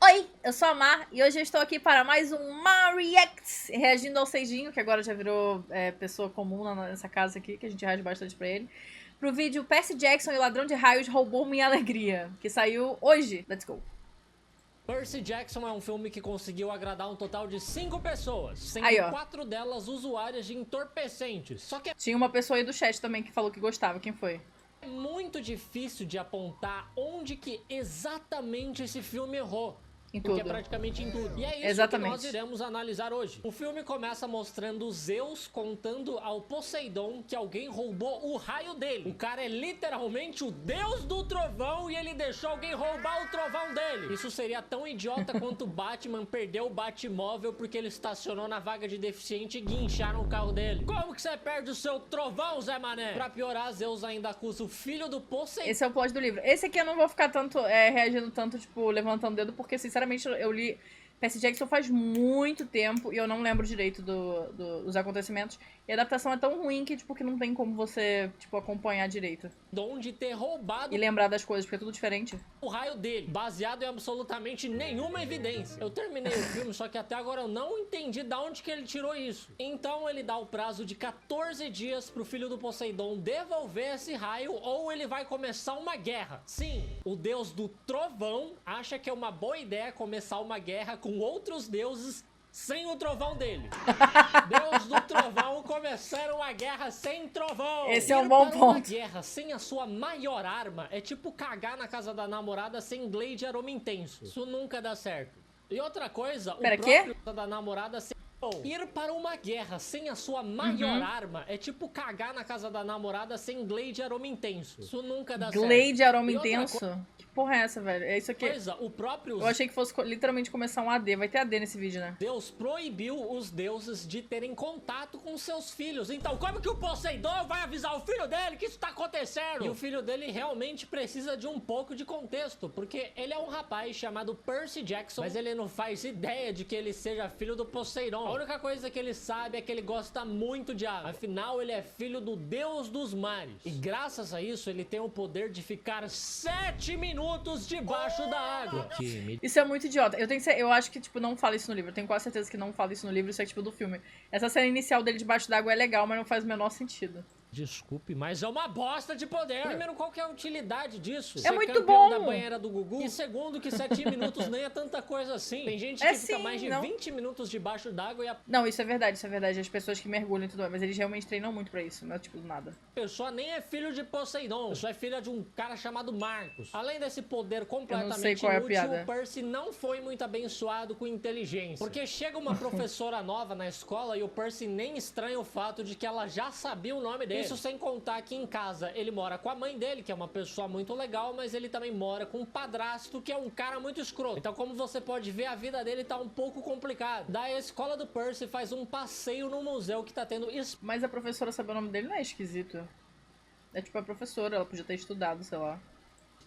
Oi, eu sou a Mar e hoje eu estou aqui para mais um Mar Reacts, reagindo ao Seijinho, que agora já virou pessoa comum nessa casa aqui, que a gente reage bastante pra ele, pro vídeo Percy Jackson e o Ladrão de Raios roubou minha alegria, que saiu hoje. Let's go. Percy Jackson é um filme que conseguiu agradar um total de 5 pessoas, sendo Aí, ó. 4 delas usuárias de entorpecentes. Só que é Tinha uma pessoa aí do chat também que falou que gostava, quem foi? muito difícil de apontar onde que exatamente esse filme errou. Em Porque tudo. é praticamente em tudo. E é isso Exatamente. que nós iremos analisar hoje. O filme começa mostrando Zeus contando ao Poseidon que alguém roubou o raio dele. O cara é literalmente o deus do trovão e ele deixou alguém roubar o trovão dele. Isso seria tão idiota quanto o Batman perdeu o Batmóvel porque ele estacionou na vaga de deficiente e guincharam o carro dele. Como que você perde o seu trovão, Zé Mané? Pra piorar, Zeus ainda acusa o filho do Poseidon. Esse é o plot do livro. Esse aqui eu não vou ficar tanto reagindo tanto, tipo, levantando o dedo, porque sinceramente eu li Percy Jackson faz muito tempo e eu não lembro direito dos acontecimentos. E a adaptação é tão ruim que, tipo, que não tem como você, tipo, acompanhar direito. De ter roubado E lembrar das coisas, porque é tudo diferente. o raio dele, baseado em absolutamente nenhuma evidência. Eu terminei o filme, só que até agora eu não entendi de onde que ele tirou isso. Então ele dá o prazo de 14 dias pro filho do Poseidon devolver esse raio ou ele vai começar uma guerra. Sim, o deus do trovão acha que é uma boa ideia começar uma guerra com outros deuses sem o trovão dele. Deus do trovão começaram a guerra sem trovão. Esse é um bom ponto. Uma guerra sem a sua maior arma é tipo cagar na casa da namorada sem Glade aroma intenso. Isso nunca dá certo. E outra coisa, Pera, o próprio quê? da namorada sem... Ir para uma guerra sem a sua maior arma é tipo cagar na casa da namorada sem Glade aroma intenso. Isso nunca dá certo. Glade aroma E outra intenso? Que porra é essa, velho? É isso aqui. Coisa, o próprio Eu achei que fosse literalmente começar um AD. Vai ter AD nesse vídeo, né? Deus proibiu os deuses de terem contato com seus filhos. Então, como que o Poseidon vai avisar o filho dele que isso tá acontecendo? E o filho dele realmente precisa de um pouco de contexto, porque ele é um rapaz chamado Percy Jackson, mas ele não faz ideia de que ele seja filho do Poseidon. A única coisa que ele sabe é que ele gosta muito de água. Afinal, ele é filho do deus dos mares. E graças a isso, ele tem o poder de ficar 7 minutos debaixo da água. Isso é muito idiota. Eu acho que, tipo, não fala isso no livro. Eu tenho quase certeza que não fala isso no livro. Isso é, tipo, do filme. Essa cena inicial dele debaixo d'água é legal, mas não faz o menor sentido. Desculpe, mas é uma bosta de poder. Primeiro, qual que é a utilidade disso? É muito campeão bom. Da banheira do Gugu. E segundo, que 7 minutos nem é tanta coisa assim. Tem gente que fica mais de 20 minutos debaixo d'água e a Não, isso é verdade, isso é verdade. As pessoas que mergulham e tudo mais, mas eles realmente treinam muito pra isso, não é tipo do nada. pessoa nem é filho de Poseidon. Pessoa é filha de um cara chamado Marcos. Além desse poder Eu não sei completamente qual é a inútil, piada. o Percy não foi muito abençoado com inteligência. Porque chega uma professora nova na escola e o Percy nem estranha o fato de que ela já sabia o nome dele. Isso sem contar que em casa ele mora com a mãe dele, que é uma pessoa muito legal, mas ele também mora com um padrasto, que é um cara muito escroto. Então, como você pode ver, a vida dele tá um pouco complicada. Daí a escola do Percy faz um passeio no museu que tá tendo... Mas a professora saber o nome dele não é esquisito. É tipo a professora, ela podia ter estudado, sei lá.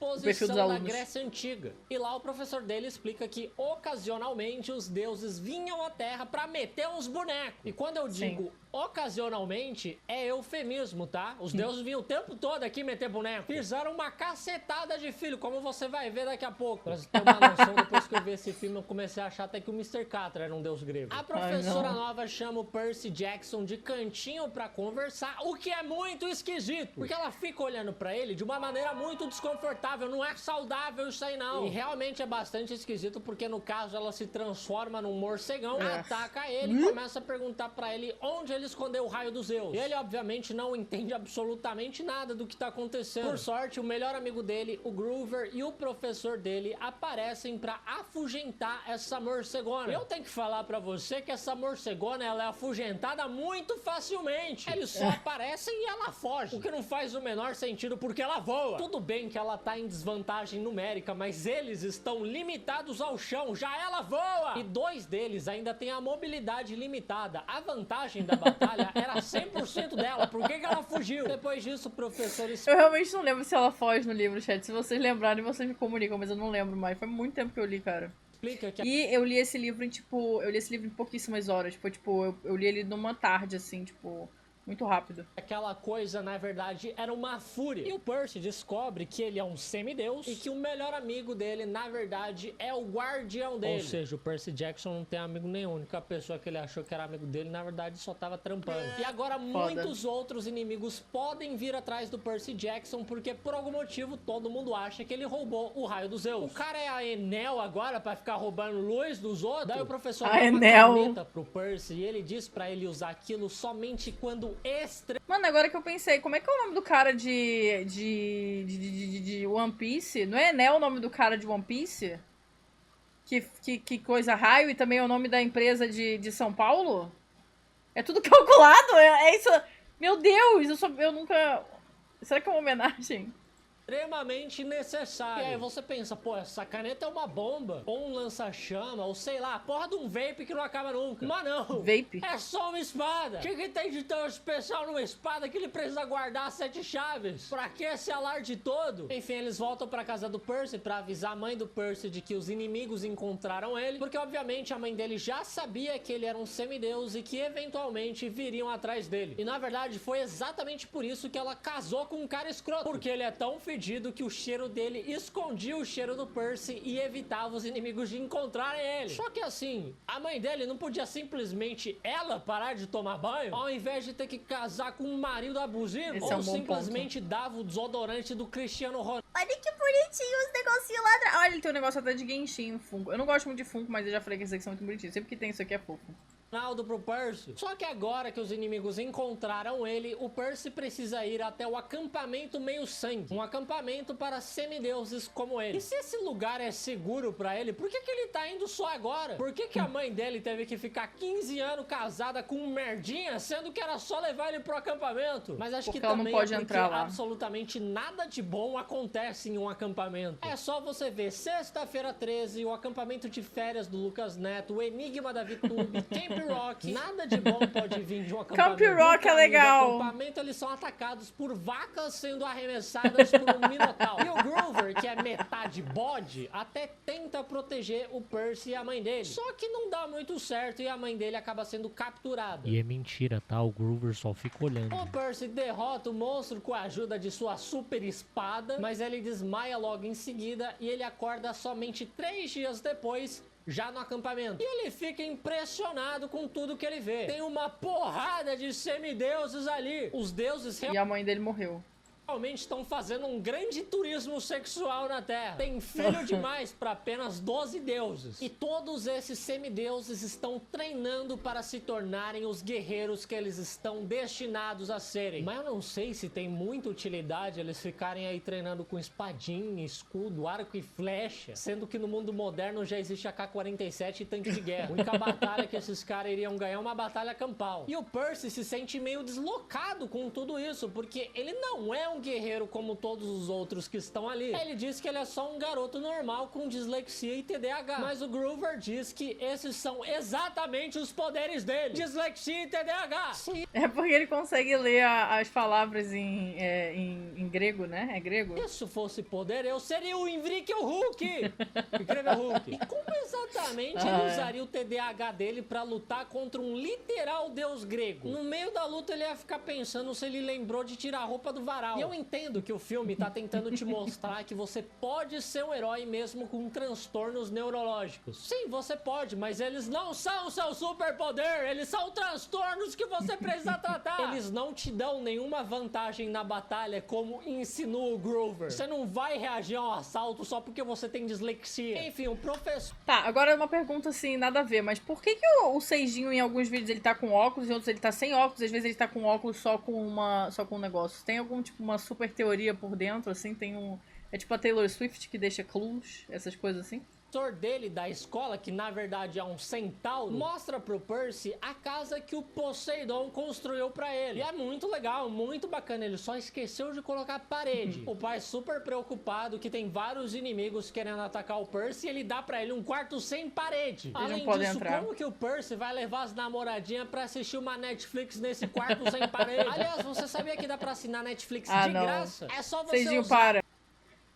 Exposição da Grécia Antiga. E lá o professor dele explica que ocasionalmente os deuses vinham à Terra pra meter uns bonecos. E quando eu digo ocasionalmente, é eufemismo, tá? Os deuses vinham o tempo todo aqui meter boneco. Fizeram uma cacetada de filho, como você vai ver daqui a pouco. Pra você ter uma noção, depois que eu vi esse filme, eu comecei a achar até que o Mr. Catra era um deus grego. A professora nova chama o Percy Jackson de cantinho pra conversar, o que é muito esquisito. Porque ela fica olhando pra ele de uma maneira muito desconfortável. Não é saudável isso aí, não. E realmente é bastante esquisito, porque no caso ela se transforma num morcegão, ataca ele e começa a perguntar pra ele onde ele escondeu o raio dos Zeus. Ele, obviamente, não entende absolutamente nada do que tá acontecendo. Por sorte, o melhor amigo dele, o Groover, e o professor dele aparecem pra afugentar essa morcegona. E eu tenho que falar pra você que essa morcegona, ela é afugentada muito facilmente. Eles só aparecem e ela foge. O que não faz o menor sentido, porque ela voa. Tudo bem que ela tá em desvantagem numérica, mas eles estão limitados ao chão. Já ela voa! E 2 deles ainda têm a mobilidade limitada. A vantagem da batalha era 100% dela. Por que ela fugiu? Depois disso, o professor... Eu realmente não lembro se ela foge no livro, chat. Se vocês lembrarem, vocês me comunicam, mas eu não lembro mais. Foi muito tempo que eu li, cara. Explica que... E eu li esse livro em, tipo... Eu li esse livro em pouquíssimas horas. Tipo, eu li ele numa tarde, assim, tipo... Muito rápido. Aquela coisa, na verdade, era uma fúria. E o Percy descobre que ele é um semideus e que o melhor amigo dele, na verdade, é o guardião dele. Ou seja, o Percy Jackson não tem amigo nenhum. A única pessoa que ele achou que era amigo dele, na verdade, só tava trampando. E agora muitos outros inimigos podem vir atrás do Percy Jackson porque, por algum motivo, todo mundo acha que ele roubou o raio dos Zeus. O cara é a Enel agora pra ficar roubando luz dos outros? Daí o professor dá uma caneta pro Percy e ele diz pra ele usar aquilo somente quando Mano, agora que eu pensei, como é que é o nome do cara de One Piece? Não é Enel o nome do cara de One Piece? Que coisa raio, e também é o nome da empresa de São Paulo? É tudo calculado? É isso? Meu Deus, eu nunca... Será que é uma homenagem? Extremamente necessário. E aí você pensa, pô, essa caneta é uma bomba, ou um lança-chama, ou sei lá, porra de um vape que não acaba nunca. Mas não. Vape? É só uma espada. O que tem de tão especial numa espada que ele precisa guardar 7 chaves? Pra que esse alarde todo? Enfim, eles voltam pra casa do Percy pra avisar a mãe do Percy de que os inimigos encontraram ele, porque obviamente a mãe dele já sabia que ele era um semideus e que eventualmente viriam atrás dele. E na verdade foi exatamente por isso que ela casou com um cara escroto, porque ele é tão fedido que o cheiro dele escondia o cheiro do Percy e evitava os inimigos de encontrarem ele. Só que assim, a mãe dele não podia simplesmente ela parar de tomar banho, ao invés de ter que casar com um marido abusivo, esse ou simplesmente dava o desodorante do Cristiano Ronaldo. Olha que bonitinho os negocinhos lá atrás. Olha, ele tem um negócio até de Genshin, Funko. Eu não gosto muito de Funko, mas eu já falei que esses aqui são muito bonitinhos. Sempre que tem isso aqui é fofo. Pro Percy. Só que agora que os inimigos encontraram ele, o Percy precisa ir até o acampamento meio sangue, um acampamento para semideuses como ele. E se esse lugar é seguro pra ele, por que ele tá indo só agora? Por que a mãe dele teve que ficar 15 anos casada com um merdinha, sendo que era só levar ele pro acampamento? Mas acho porque que ela também não pode é porque entrar lá. Absolutamente nada de bom acontece em um acampamento. É só você ver sexta-feira 13, o acampamento de férias do Lucas Neto, o Enigma da VTube, Camp Rock. Nada de bom pode vir de um acampamento. Camp Rock é legal. No acampamento eles são atacados por vacas sendo arremessadas por um minotauro. E o Groover, que é metade bode, até tenta proteger o Percy e a mãe dele. Só que não dá muito certo e a mãe dele acaba sendo capturada. E é mentira, tá? O Groover só fica olhando. O Percy derrota o monstro com a ajuda de sua super espada, mas ele desmaia logo em seguida e ele acorda somente 3 dias depois, já no acampamento. E ele fica impressionado com tudo que ele vê. Tem uma porrada de semideuses ali. Os deuses E a mãe dele morreu. realmente estão fazendo um grande turismo sexual na Terra. Tem filho demais para apenas 12 deuses. E todos esses semideuses estão treinando para se tornarem os guerreiros que eles estão destinados a serem. Mas eu não sei se tem muita utilidade eles ficarem aí treinando com espadinha, escudo, arco e flecha, sendo que no mundo moderno já existe AK-47 e tanque de guerra. A única batalha que esses caras iriam ganhar é uma batalha campal. E o Percy se sente meio deslocado com tudo isso, porque ele não é um guerreiro como todos os outros que estão ali. Ele diz que ele é só um garoto normal com dislexia e TDAH. Mas o Groover diz que esses são exatamente os poderes dele: dislexia e TDAH. Sim. É porque ele consegue ler as palavras em grego, né? É grego? Se isso fosse poder, eu seria o Invickel Hulk. Incrível Hulk. E como exatamente ele usaria o TDAH dele pra lutar contra um literal deus grego? No meio da luta ele ia ficar pensando se ele lembrou de tirar a roupa do varal. E eu entendo que o filme tá tentando te mostrar que você pode ser um herói mesmo com transtornos neurológicos. Sim, você pode, mas eles não são seu superpoder. Eles são transtornos que você precisa tratar. Eles não te dão nenhuma vantagem na batalha, como insinua o Groover. Você não vai reagir a um assalto só porque você tem dislexia. Enfim, o professor... Tá, agora uma pergunta assim, nada a ver, mas por que o Seijinho em alguns vídeos ele tá com óculos, em outros ele tá sem óculos, às vezes ele tá com óculos só com um negócio? Tem algum tipo uma super teoria por dentro, assim? Tem um... É tipo a Taylor Swift que deixa clues, essas coisas assim? O professor dele da escola, que na verdade é um centauro, mostra pro Percy a casa que o Poseidon construiu pra ele. E é muito legal, muito bacana. Ele só esqueceu de colocar parede. O pai super preocupado que tem vários inimigos querendo atacar o Percy e ele dá pra ele um quarto sem parede. Além disso, como que o Percy vai levar as namoradinhas pra assistir uma Netflix nesse quarto sem parede? Aliás, você sabia que dá pra assinar Netflix de graça? É só você Seijinho, usar... para.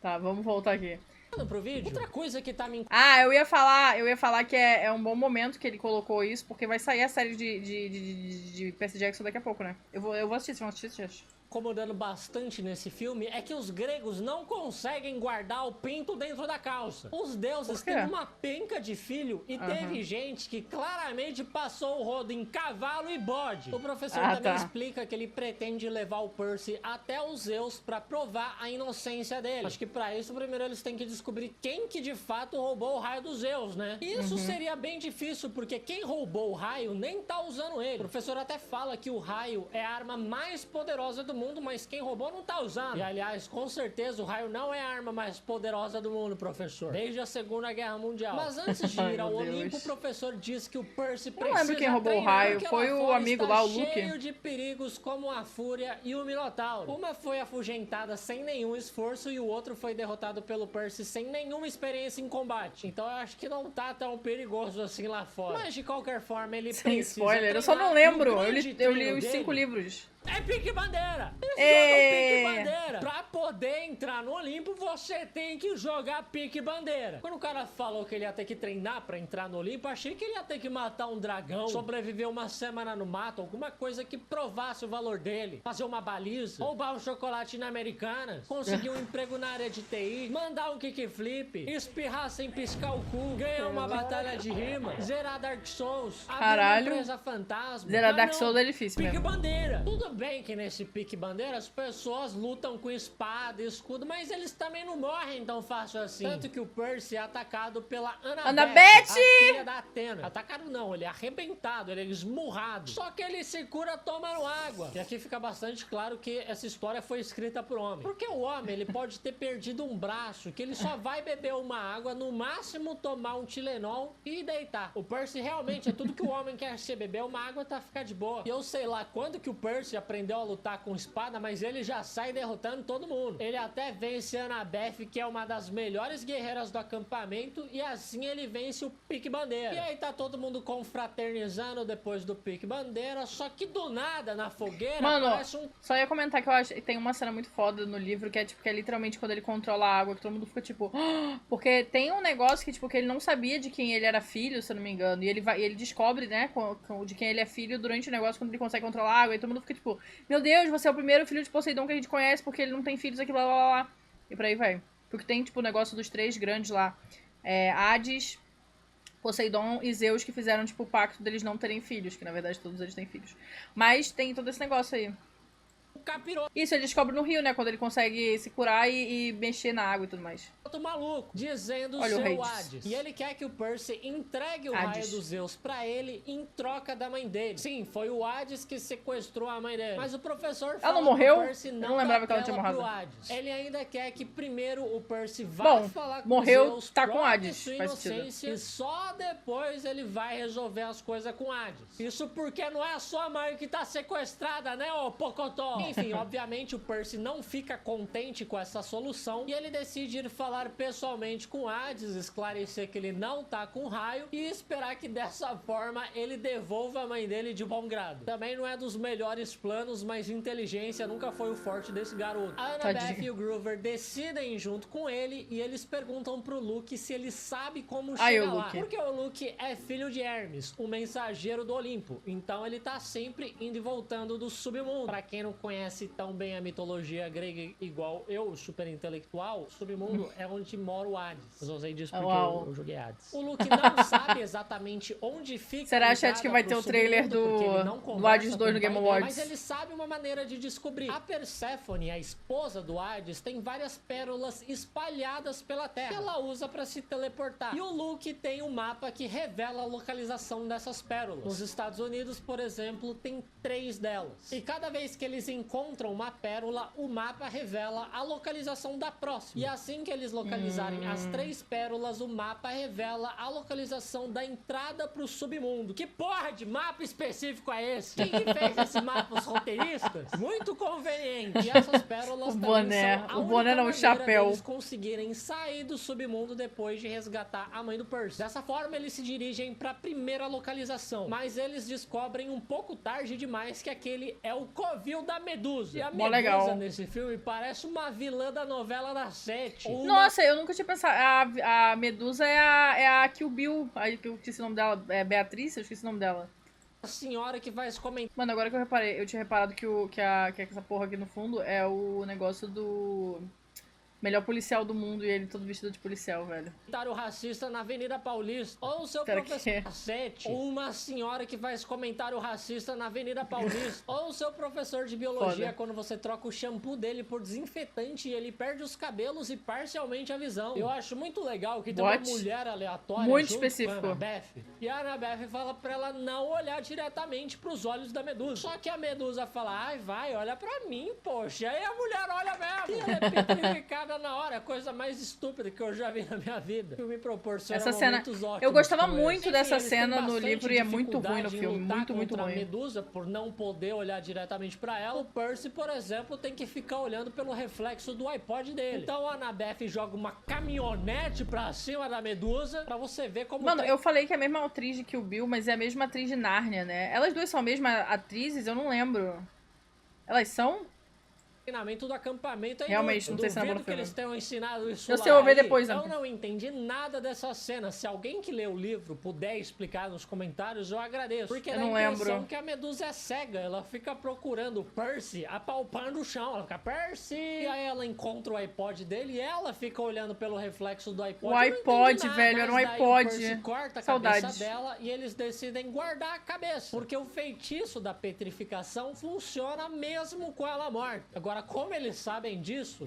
Tá, vamos voltar aqui. pro vídeo. Outra coisa que tá me... Ah, eu ia falar que é um bom momento que ele colocou isso, porque vai sair a série de Percy Jackson daqui a pouco, né? Eu vou assistir, vocês vão assistir, acho. Incomodando bastante nesse filme é que os gregos não conseguem guardar o pinto dentro da calça. Os deuses têm uma penca de filho e teve gente que claramente passou o rodo em cavalo e bode. O professor também explica que ele pretende levar o Percy até os Zeus pra provar a inocência dele. Acho que pra isso primeiro eles têm que descobrir quem que de fato roubou o raio dos Zeus, né? Isso seria bem difícil porque quem roubou o raio nem tá usando ele. O professor até fala que o raio é a arma mais poderosa do mundo, mas quem roubou não tá usando. E aliás, com certeza o raio não é a arma mais poderosa do mundo, professor, desde a Segunda Guerra Mundial. Mas antes de ir ao Olimpo, o professor diz que o Percy precisa... Não lembro quem roubou o raio, foi o amigo lá, o Luke. Cheio de perigos como a Fúria e o Minotauro. Uma foi afugentada sem nenhum esforço e o outro foi derrotado pelo Percy sem nenhuma experiência em combate. Então eu acho que não tá tão perigoso assim lá fora. Mas de qualquer forma ele sem spoiler, eu só não lembro. Eu li os 5 livros. É pique bandeira! Pique bandeira! Pra poder entrar no Olimpo, você tem que jogar pique bandeira. Quando o cara falou que ele ia ter que treinar pra entrar no Olimpo, achei que ele ia ter que matar um dragão, sobreviver uma semana no mato, alguma coisa que provasse o valor dele. Fazer uma baliza, roubar um chocolate na Americanas, conseguir um emprego na área de TI, mandar um kickflip, espirrar sem piscar o cu, ganhar uma batalha de rima, zerar Dark Souls, abrir uma empresa fantasma. Zerar Dark Souls é difícil pique mesmo. Bandeira! Tudo bem que nesse pique bandeira as pessoas lutam com espada e escudo, mas eles também não morrem tão fácil assim. Tanto que o Percy é atacado pela Annabeth, a filha da Atena. Atacado não, ele é arrebentado, ele é esmurrado. Só que ele se cura tomando água. E aqui fica bastante claro que essa história foi escrita por homem. Porque o homem, ele pode ter perdido um braço, que ele só vai beber uma água, no máximo tomar um Tilenol e deitar. O Percy realmente é tudo que o homem quer ser, beber uma água tá ficar de boa. E eu sei lá quando que o Percy aprendeu a lutar com espada, mas ele já sai derrotando todo mundo. Ele até vence a Annabeth, que é uma das melhores guerreiras do acampamento, e assim ele vence o pique bandeira. E aí tá todo mundo confraternizando depois do pique bandeira, só que do nada, na fogueira, aparece um... Só ia comentar que eu acho que tem uma cena muito foda no livro, que é tipo, que é literalmente quando ele controla a água, que todo mundo fica tipo... Porque tem um negócio que, tipo, que ele não sabia de quem ele era filho, se eu não me engano, e ele descobre, né, de quem ele é filho durante o negócio, quando ele consegue controlar a água, e todo mundo fica tipo... Meu Deus, você é o primeiro filho de Poseidon que a gente conhece porque ele não tem filhos aqui, lá. E por aí vai. Porque tem, tipo, o negócio dos 3 grandes lá. Hades, Poseidon e Zeus que fizeram, tipo, o pacto deles não terem filhos. Que, na verdade, todos eles têm filhos. Mas tem todo esse negócio aí. Capiroto. Isso, ele descobre no rio, né? Quando ele consegue se curar e mexer na água e tudo mais. Maluco, dizendo Olha seu Hades. E ele quer que o Percy entregue o raio dos Zeus pra ele em troca da mãe dele. Sim, foi o Hades que sequestrou a mãe dele. Mas o professor fala ela não morreu? Que o Percy não lembrava que ela tinha morrido. Ele ainda quer que primeiro o Percy vá falar com morreu, Zeus, tá com Hades. E só depois ele vai resolver as coisas com Hades. Isso porque não é a sua mãe que tá sequestrada, né, ô Pocotó? Enfim, obviamente o Percy não fica contente com essa solução e ele decide ir falar pessoalmente com Hades, esclarecer que ele não tá com raio e esperar que dessa forma ele devolva a mãe dele de bom grado. Também não é dos melhores planos, mas inteligência nunca foi o forte desse garoto. A Annabeth e o Groover decidem junto com ele e eles perguntam pro Luke se ele sabe como chegar lá. Porque o Luke é filho de Hermes, o mensageiro do Olimpo. Então ele tá sempre indo e voltando do submundo. Pra quem não conhece tão bem a mitologia grega igual eu, super intelectual, o submundo é onde mora o Hades. Eu usei disso porque eu joguei Hades. O Luke não sabe exatamente onde fica. Será, chat, que vai ter o trailer do Hades 2 no Game Awards? Mas ele sabe uma maneira de descobrir. A Perséfone, a esposa do Hades, tem várias pérolas espalhadas pela Terra que ela usa pra se teleportar. E o Luke tem um mapa que revela a localização dessas pérolas. Nos Estados Unidos, por exemplo, tem 3 delas. E cada vez que eles encontram uma pérola, o mapa revela a localização da próxima. E assim que eles localizarem as 3 pérolas, o mapa revela a localização da entrada pro submundo. Que porra de mapa específico é esse? Quem que fez esse mapa? Os roteiristas? Muito conveniente. E essas pérolas o boné não, o chapéu. Eles conseguirem sair do submundo depois de resgatar a mãe do Percy. Dessa forma, eles se dirigem pra primeira localização. Mas eles descobrem um pouco tarde demais que aquele é o covil da Medusa. Medusa. E a Mó Medusa legal. nesse filme parece uma vilã da novela das 7. Nossa, eu nunca tinha pensado. A Medusa é a Kill Bill. Que eu esqueci o nome dela. É Beatriz? Eu esqueci o nome dela. A senhora que vai se comentar. Mano, agora que eu reparei, eu tinha reparado que essa porra aqui no fundo é o negócio do melhor policial do mundo e ele todo vestido de policial, velho. Comentário racista na Avenida Paulista. Ou o seu professor 7. Ou uma senhora que faz comentário racista na Avenida Paulista. Ou o seu professor de biologia, Foda. quando você troca o shampoo dele por desinfetante e ele perde os cabelos e parcialmente a visão. Eu acho muito legal que tem uma mulher aleatória muito junto específico com a Annabeth. E a Annabeth fala pra ela não olhar diretamente pros olhos da Medusa. Só que a Medusa fala, ai, vai, olha pra mim, poxa. Aí a mulher olha mesmo. E ela é petrificada na hora, a coisa mais estúpida que eu já vi na minha vida. Que me proporciona essa cena, momentos ótimos. eu gostava com muito eles. dessa Enfim, cena no livro e é muito ruim no filme, muito contra ruim. A Medusa por não poder olhar diretamente pra ela. O Percy, por exemplo, tem que ficar olhando pelo reflexo do iPod dele. Então a Annabeth joga uma caminhonete pra cima da Medusa pra você ver como... Mano, eu falei que é a mesma atriz de Kill Bill, mas é a mesma atriz de Nárnia, né? Elas duas são a mesma atrizes? Eu não lembro. Elas são? Treinamento do acampamento é realmente não tem cena duvido no que filme. eles tenham ensinado isso eu lá. sei, eu vou ver Aí, depois, eu não entendi nada dessa cena. Se alguém que lê o livro puder explicar nos comentários, eu agradeço. Porque eu dá não a impressão lembro que a Medusa é cega. Ela fica procurando o Percy, apalpando o chão. Ela fica, Percy! E aí ela encontra o iPod dele e ela fica olhando pelo reflexo do iPod. O iPod, nada, velho, era um mas daí iPod. O Percy corta a Saudades. cabeça dela e eles decidem guardar a cabeça. Porque o feitiço da petrificação funciona mesmo com ela morta. Agora, como eles sabem disso?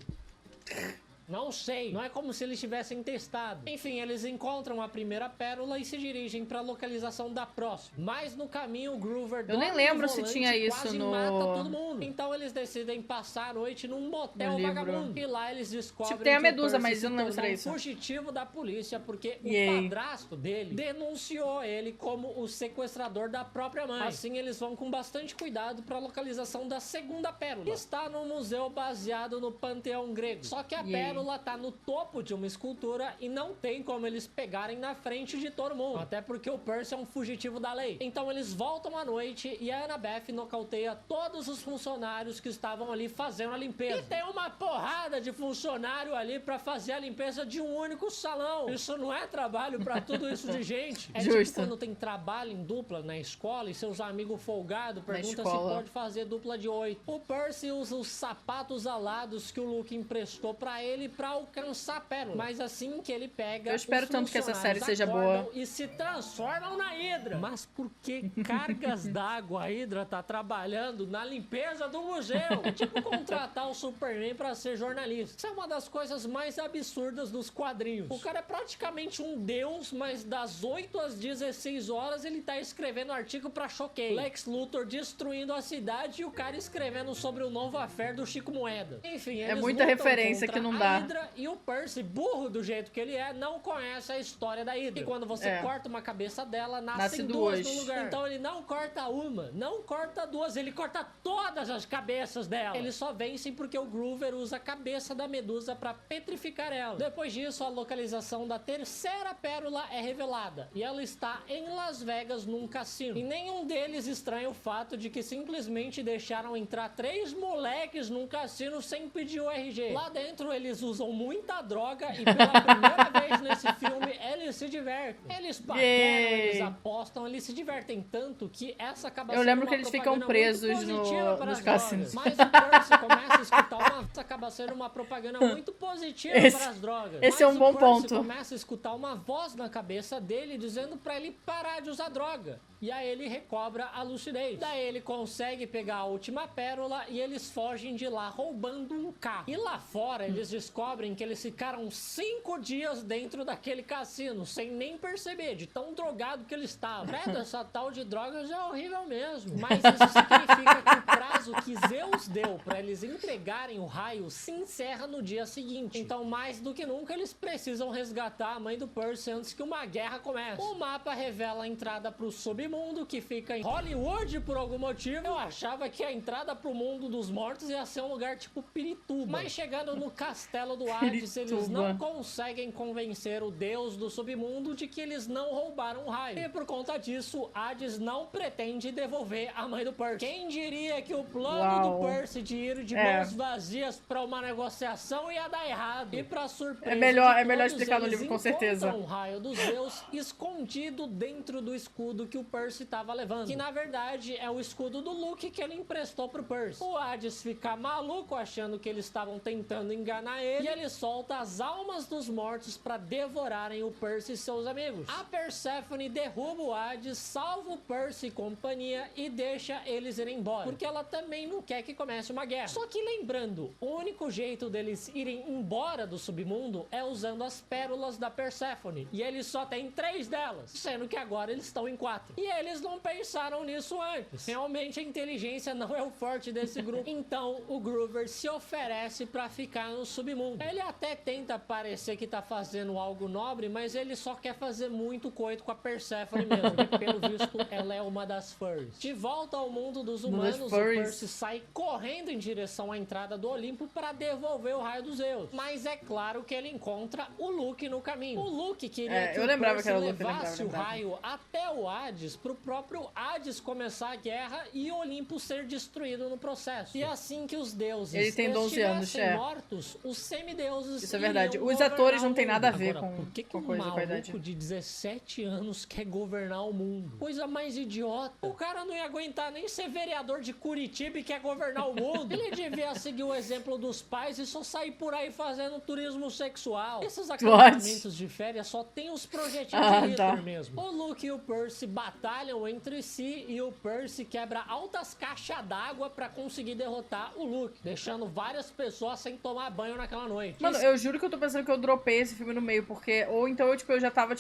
Não sei. Não é como se eles tivessem testado. Enfim, eles encontram a primeira pérola e se dirigem para a localização da próxima. Mas no caminho, o Groover eu nem lembro se tinha isso quase no... mata todo mundo. Então eles decidem passar a noite num motel vagabundo. E lá eles descobrem tipo, tem a Medusa, que o mas eu não lembro se era um isso. fugitivo da polícia porque o padrasto dele denunciou ele como o sequestrador da própria mãe. Assim eles vão com bastante cuidado para a localização da segunda pérola. Que está num museu baseado no panteão grego. Só que a pérola tá no topo de uma escultura e não tem como eles pegarem na frente de todo mundo. Até porque o Percy é um fugitivo da lei. Então eles voltam à noite e a Annabeth nocauteia todos os funcionários que estavam ali fazendo a limpeza. E tem uma porrada de funcionário ali pra fazer a limpeza de um único salão. Isso não é trabalho pra tudo isso de gente. É Justo. tipo quando tem trabalho em dupla na escola e seus amigos folgados perguntam se pode fazer dupla de 8. O Percy usa os sapatos alados que o Luke emprestou pra ele pra alcançar a pérola. Mas assim que ele pega, eu espero tanto que essa série seja boa. E se transformam na Hydra. Mas por que cargas d'água a Hydra tá trabalhando na limpeza do museu? É tipo contratar o Superman pra ser jornalista. Isso é uma das coisas mais absurdas dos quadrinhos. O cara é praticamente um deus, mas das 8 às 16 horas ele tá escrevendo artigo pra Choquei. Lex Luthor destruindo a cidade e o cara escrevendo sobre o novo affair do Chico Moeda. Enfim, eles muita referência que não dá. E o Percy, burro do jeito que ele é, não conhece a história da Hydra. E quando você corta uma cabeça dela, nascem duas no lugar. Então ele não corta uma, não corta duas, ele corta todas as cabeças dela. Eles só vencem porque o Groover usa a cabeça da Medusa pra petrificar ela. Depois disso, a localização da terceira pérola é revelada. E ela está em Las Vegas, num cassino. E nenhum deles estranha o fato de que simplesmente deixaram entrar 3 moleques num cassino sem pedir o RG. Lá dentro, eles usam muita droga e pela primeira vez nesse filme eles se divertem. Eles paqueram, eles apostam, eles se divertem tanto que essa acaba sendo eu lembro uma que eles ficam presos nos cassinos. Mas o Percy começa a escutar acaba sendo uma propaganda muito positiva para as drogas. Esse é um bom ponto. Começa a escutar uma voz na cabeça dele dizendo para ele parar de usar droga. E aí ele recobra a lucidez. Daí ele consegue pegar a última pérola e eles fogem de lá roubando um carro. E lá fora eles descobrem que eles ficaram 5 dias dentro daquele cassino, sem nem perceber, de tão drogado que eles estavam. Credo, essa tal de drogas é horrível mesmo. Mas isso significa que o prazo que Zeus deu para eles entregarem o raio se encerra no dia seguinte. Então, mais do que nunca, eles precisam resgatar a mãe do Percy antes que uma guerra comece. O mapa revela a entrada pro submundo, que fica em Hollywood por algum motivo. Eu achava que a entrada pro mundo dos mortos ia ser um lugar tipo Pirituba. Mas chegando no castelo castelo do Hades, eles não conseguem convencer o deus do submundo de que eles não roubaram o raio. E por conta disso, Hades não pretende devolver a mãe do Percy. Quem diria que o plano do Percy de ir de mãos vazias pra uma negociação ia dar errado? E pra surpresa é melhor explicar no livro, com certeza. O raio dos Zeus escondido dentro do escudo que o Percy tava levando, que na verdade é o escudo do Luke que ele emprestou pro Percy. O Hades fica maluco achando que eles estavam tentando enganar ele, e ele solta as almas dos mortos pra devorarem o Percy e seus amigos. A Perséfone derruba o Hades, salva o Percy e companhia e deixa eles irem embora, porque ela também não quer que comece uma guerra. Só que lembrando, o único jeito deles irem embora do submundo é usando as pérolas da Perséfone, e eles só têm 3 delas, sendo que agora eles estão em 4. E eles não pensaram nisso antes. Realmente a inteligência não é o forte desse grupo. Então o Groover se oferece pra ficar no submundo. Ele até tenta parecer que tá fazendo algo nobre, mas ele só quer fazer muito coito com a Perséfone mesmo, porque pelo visto ela é uma das furries. De volta ao mundo dos humanos, o Percy sai correndo em direção à entrada do Olimpo para devolver o raio dos Zeus. Mas é claro que ele encontra o Luke no caminho. O Luke queria que o Percy levasse o raio até o Hades, pro próprio Hades começar a guerra e o Olimpo ser destruído no processo. E assim que os deuses ele tem 12 anos, mortos, os semideuses... Isso é verdade. Os atores não tem nada a ver com um maluco de 17 anos quer governar o mundo? Coisa mais idiota. O cara não ia aguentar nem ser vereador de Curitiba e quer governar o mundo. Ele devia seguir o exemplo dos pais e só sair por aí fazendo turismo sexual. Esses acampamentos de férias só tem os projetinhos de Hitler mesmo. O Luke e o Percy batalham entre si e o Percy quebra altas caixas d'água pra conseguir derrotar o Luke, deixando várias pessoas sem tomar banho naquela noite. Mano, eu juro que eu tô pensando que eu dropei esse filme no meio, porque... Ou então eu já tava,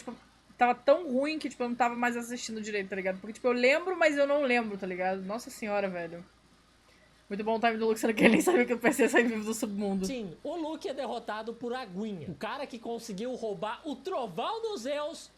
tava tão ruim que, eu não tava mais assistindo direito, tá ligado? Porque, eu lembro, mas eu não lembro, tá ligado? Nossa senhora, velho. Muito bom o time do Luke, sendo que ele nem sabia que o Percy ia sair vivo do submundo. Sim, o Luke é derrotado por Aguinha. O cara que conseguiu roubar o trovão dos Zeus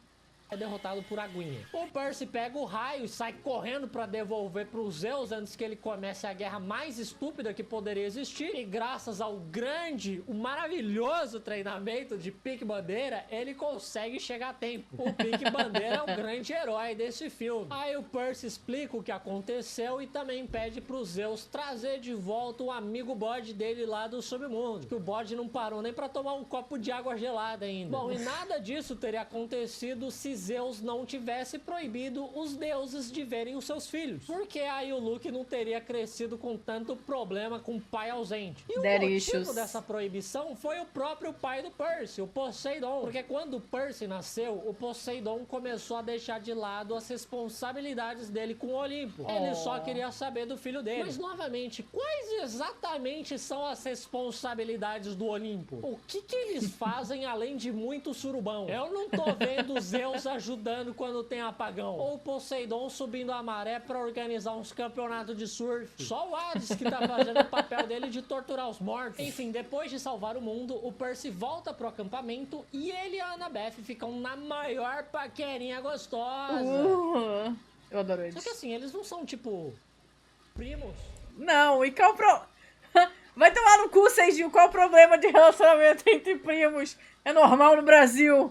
é derrotado por Aguinha. O Percy pega o raio e sai correndo pra devolver pros Zeus antes que ele comece a guerra mais estúpida que poderia existir. E graças ao grande, o maravilhoso treinamento de Pique Bandeira, ele consegue chegar a tempo. O Pique Bandeira é o grande herói desse filme. Aí o Percy explica o que aconteceu e também pede pros Zeus trazer de volta o amigo bode dele lá do submundo. Que o bode não parou nem pra tomar um copo de água gelada ainda. Bom, e nada disso teria acontecido se Zeus não tivesse proibido os deuses de verem os seus filhos. Porque aí o Luke não teria crescido com tanto problema com o pai ausente. E o motivo dessa proibição foi o próprio pai do Percy, o Poseidon. Porque quando o Percy nasceu, o Poseidon começou a deixar de lado as responsabilidades dele com o Olimpo. Ele só queria saber do filho dele. Mas, novamente, quais exatamente são as responsabilidades do Olimpo? O que eles fazem além de muito surubão? Eu não tô vendo Zeus ajudando quando tem apagão, ou Poseidon subindo a maré pra organizar uns campeonatos de surf. Só o Hades que tá fazendo o papel dele de torturar os mortos. Enfim, depois de salvar o mundo, o Percy volta pro acampamento e ele e a Annabeth ficam na maior paquerinha gostosa. Eu adoro eles. Só que assim, eles não são tipo primos. Não, e qual Vai tomar no cu, Seijinho. Qual o problema de relacionamento entre primos? É normal no Brasil.